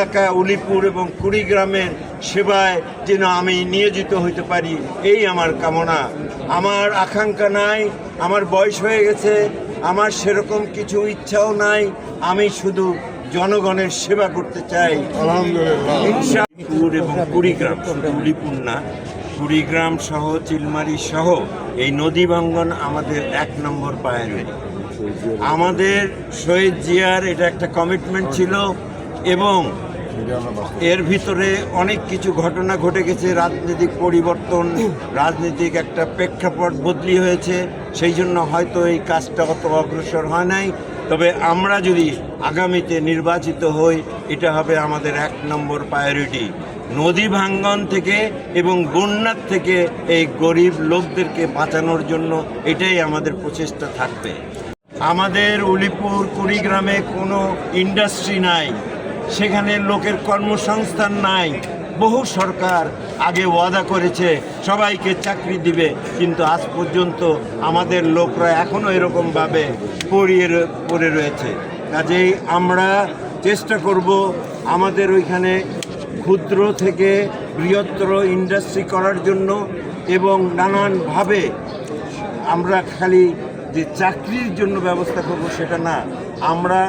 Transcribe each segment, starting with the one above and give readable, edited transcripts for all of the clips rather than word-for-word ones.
এলাকা উলিপুর এবং কুড়িগ্রামের সেবায় যেন আমি নিয়োজিত হইতে পারি, এই আমার কামনা। আমার আকাঙ্ক্ষা নাই, আমার বয়স হয়ে গেছে, আমার সেরকম কিছু ইচ্ছাও নাই। আমি শুধু জনগণের সেবা করতে চাই। ইনশাআল্লাহ। এবং কুড়িগ্রাম, শুধু উলিপুর না, কুড়িগ্রাম সহ চিলমারি সহ এই নদী ভাঙ্গন আমাদের 1 নম্বর প্রায়োরিটি। আমাদের শহীদ জিয়ার এটা একটা কমিটমেন্ট ছিল এবং এর ভিতরে অনেক কিছু ঘটনা ঘটে গেছে, রাজনৈতিক পরিবর্তন, রাজনৈতিক একটা প্রেক্ষাপট বদলি হয়েছে, সেই জন্য হয়তো এই কাজটা অত অগ্রসর হয় নাই। তবে আমরা যদি আগামীতে নির্বাচিত হই, এটা হবে আমাদের 1 নম্বর প্রায়োরিটি। নদী ভাঙ্গন থেকে এবং বন্যার থেকে এই গরিব লোকদেরকে বাঁচানোর জন্য এটাই আমাদের প্রচেষ্টা থাকবে। আমাদের উলিপুর কুড়িগ্রামে কোনো ইন্ডাস্ট্রি নাই, সেখানে লোকের কর্মসংস্থান নাই। বহু সরকার আগে ওয়াদা করেছে সবাইকে চাকরি দিবে, কিন্তু আজ পর্যন্ত আমাদের লোকরা এখনও এরকমভাবে পড়ে রয়েছে। কাজেই আমরা চেষ্টা করব আমাদের ওইখানে ক্ষুদ্র থেকে বৃহত্তর ইন্ডাস্ট্রি করার জন্য, এবং নানানভাবে আমরা খালি যে চাকরির জন্য ব্যবস্থা করব সেটা না, আমরা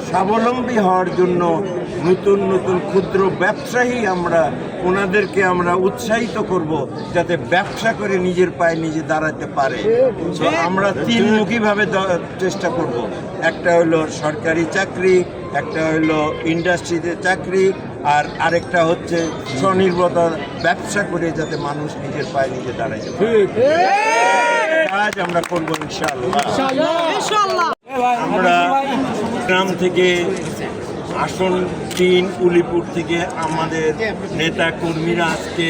স্বাবলম্বী হওয়ার জন্য নতুন নতুন ক্ষুদ্র ব্যবসায়ী ওনাদেরকে আমরা উৎসাহিত করব, যাতে ব্যবসা করে নিজের পায়ে নিজে দাঁড়াতে পারে। তো আমরা 3মুখীভাবে চেষ্টা করব। একটা হলো সরকারি চাকরি, একটা হলো ইন্ডাস্ট্রিতে চাকরি, আর আরেকটা হচ্ছে স্বনির্ভর ব্যবসা করে যাতে মানুষ নিজের পায়ে নিজে দাঁড়াতে পারে। কাজ আমরা করব ইনশাআল্লাহ। আমরা গ্রাম থেকে আসন 3 উলিপুর থেকে আমাদের নেতা কর্মীরা আজকে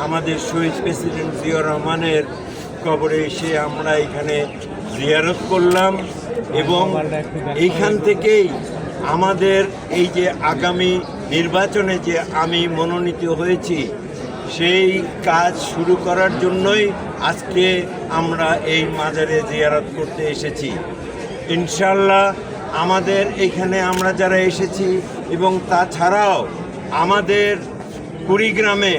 আমাদের শহীদ প্রেসিডেন্ট জিয়াউর রহমানের কবরে এসে আমরা এখানে জিয়ারত করলাম, এবং এইখান থেকেই আমাদের এই যে আগামী নির্বাচনে যে আমি মনোনীত হয়েছি, সেই কাজ শুরু করার জন্যই আজকে আমরা এই মাজারে জিয়ারত করতে এসেছি। ইনশাআল্লাহ আমাদের এখানে আমরা যারা এসেছি এবং তাছাড়াও আমাদের কুড়িগ্রামে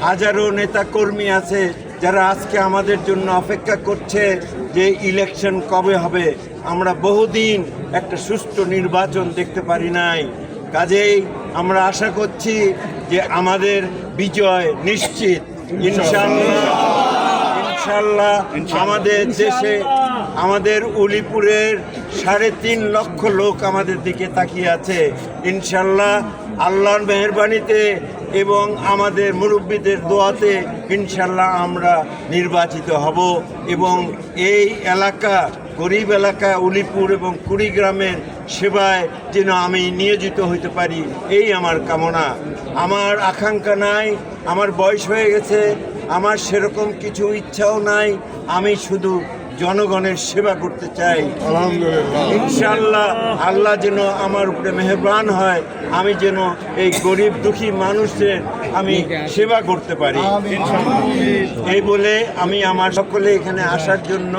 হাজারো নেতাকর্মী আছে যারা আজকে আমাদের জন্য অপেক্ষা করছে যে ইলেকশন কবে হবে। আমরা বহুদিন একটা সুষ্ঠু নির্বাচন দেখতে পারি নাই, কাজেই আমরা আশা করছি যে আমাদের বিজয় নিশ্চিত ইনশাআল্লাহ। আমাদের দেশে আমাদের উলিপুরের 3.5 লক্ষ লোক আমাদের দিকে তাকিয়ে আছে। ইনশাআল্লাহ আল্লাহর মেহেরবানিতে এবং আমাদের মুরব্বীদের দোয়াতে ইনশাআল্লাহ আমরা নির্বাচিত হব, এবং এই এলাকা, গরিব এলাকা উলিপুর এবং কুড়িগ্রামের সেবায় যেন আমি নিয়োজিত হইতে পারি, এই আমার কামনা। আমার আকাঙ্ক্ষা নাই, আমার বয়স হয়ে গেছে, আমার সেরকম কিছু ইচ্ছাও নাই। আমি শুধু জনগণের সেবা করতে চাই। ইনশাআল্লাহ আল্লাহ যেন আমার উপরে মেহেরবান হয়, আমি যেন এই গরিব দুঃখী মানুষদের আমি সেবা করতে পারি। এই বলে আমি আমার সকলে এখানে আসার জন্য